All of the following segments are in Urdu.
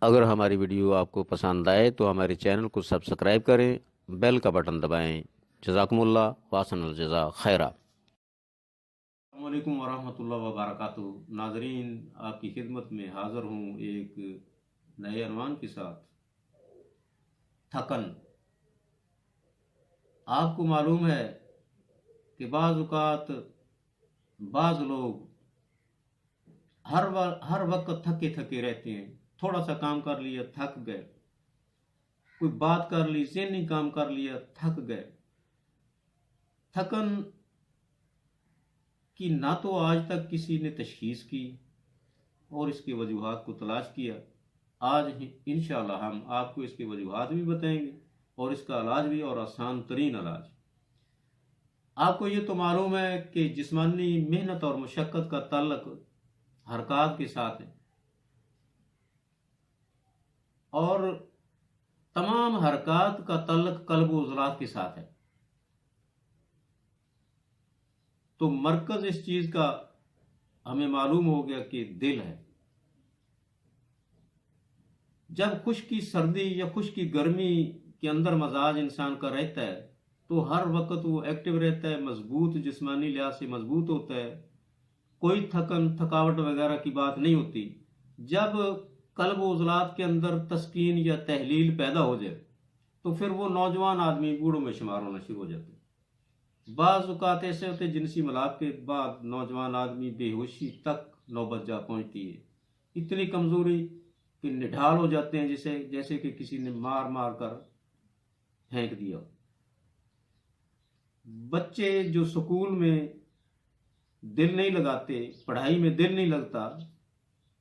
اگر ہماری ویڈیو آپ کو پسند آئے تو ہمارے چینل کو سبسکرائب کریں، بیل کا بٹن دبائیں۔ جزاکم اللہ واسن الجزا خیرہ۔ السلام علیکم ورحمۃ اللہ وبرکاتہ۔ ناظرین، آپ کی خدمت میں حاضر ہوں ایک نئے عنوان کے ساتھ۔ تھکن۔ آپ کو معلوم ہے کہ بعض اوقات بعض لوگ ہر وقت تھکے تھکے رہتے ہیں۔ تھوڑا سا کام کر لیا تھک گئے، کوئی بات کر لی، ذہنی کام کر لیا تھک گئے۔ تھکن کی نہ تو آج تک کسی نے تشخیص کی اور اس کی وجوہات کو تلاش کیا۔ آج انشاءاللہ ہم آپ کو اس کی وجوہات بھی بتائیں گے اور اس کا علاج بھی، اور آسان ترین علاج۔ آپ کو یہ تو معلوم ہے کہ جسمانی محنت اور مشقت کا تعلق حرکات کے ساتھ ہے، اور تمام حرکات کا تعلق قلب و عضلات کے ساتھ ہے۔ تو مرکز اس چیز کا ہمیں معلوم ہو گیا کہ دل ہے۔ جب خشکی سردی یا خشکی گرمی کے اندر مزاج انسان کا رہتا ہے تو ہر وقت وہ ایکٹیو رہتا ہے، مضبوط، جسمانی لحاظ سے مضبوط ہوتا ہے، کوئی تھکاوٹ وغیرہ کی بات نہیں ہوتی۔ جب قلب و عضلات کے اندر تسکین یا تحلیل پیدا ہو جائے تو پھر وہ نوجوان آدمی بوڑھوں میں شمار ہونا شروع ہو جاتے ہیں۔ بعض اوقات ایسے ہوتے جنسی ملاپ کے بعد نوجوان آدمی بے ہوشی تک نوبت جا پہنچتی ہے، اتنی کمزوری کہ نڈھال ہو جاتے ہیں، جیسے کہ کسی نے مار مار کر پھینک دیا۔ بچے جو سکول میں دل نہیں لگاتے، پڑھائی میں دل نہیں لگتا،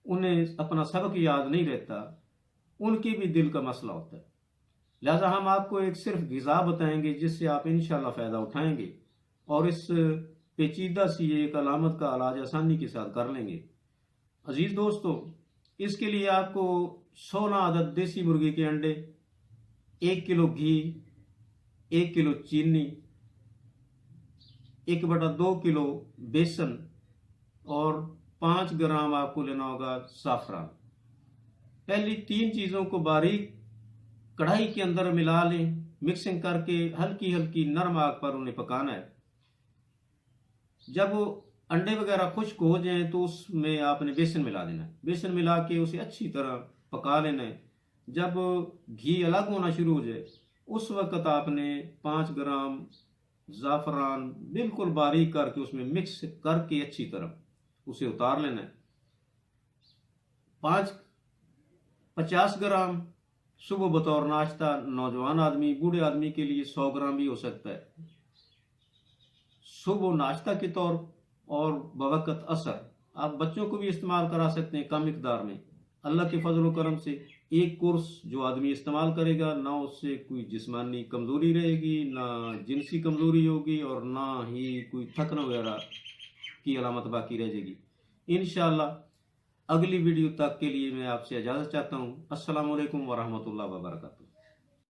انہیں اپنا سبق یاد نہیں رہتا، ان کی بھی دل کا مسئلہ ہوتا ہے۔ لہذا ہم آپ کو ایک صرف غذا بتائیں گے جس سے آپ انشاءاللہ فائدہ اٹھائیں گے اور اس پیچیدہ سی ایک علامت کا علاج آسانی کے ساتھ کر لیں گے۔ عزیز دوستو، اس کے لیے آپ کو 16 عدد دیسی مرغی کے انڈے، 1 کلو گھی، 1 کلو چینی، 1/2 کلو بیسن اور 5 گرام آپ کو لینا ہوگا زعفران۔ پہلی 3 چیزوں کو باریک کڑھائی کے اندر ملا لیں، مکسنگ کر کے ہلکی ہلکی نرم آگ پر انہیں پکانا ہے۔ جب انڈے وغیرہ خشک ہو جائیں تو اس میں آپ نے بیسن ملا دینا ہے، بیسن ملا کے اسے اچھی طرح پکا لینا ہے۔ جب گھی الگ ہونا شروع ہو جائے اس وقت آپ نے 5 گرام زعفران بالکل باریک کر کے اس میں مکس کر کے اچھی طرح اسے اتار لینا ہے۔ 50 گرام صبح بطور ناشتہ، نوجوان آدمی، بوڑھے آدمی کے لیے 100 گرام بھی ہو سکتا ہے، صبح ناشتہ کے طور اور بوقت عصر۔ آپ بچوں کو بھی استعمال کرا سکتے ہیں کم مقدار میں۔ اللہ کے فضل و کرم سے ایک کورس جو آدمی استعمال کرے گا، نہ اس سے کوئی جسمانی کمزوری رہے گی، نہ جنسی کمزوری ہوگی، اور نہ ہی کوئی تھکن وغیرہ کی علامت باقی رہ جائے گی۔ انشاءاللہ اگلی ویڈیو تک کے لیے میں آپ سے اجازت چاہتا ہوں۔ السلام علیکم ورحمۃ اللہ وبرکاتہ۔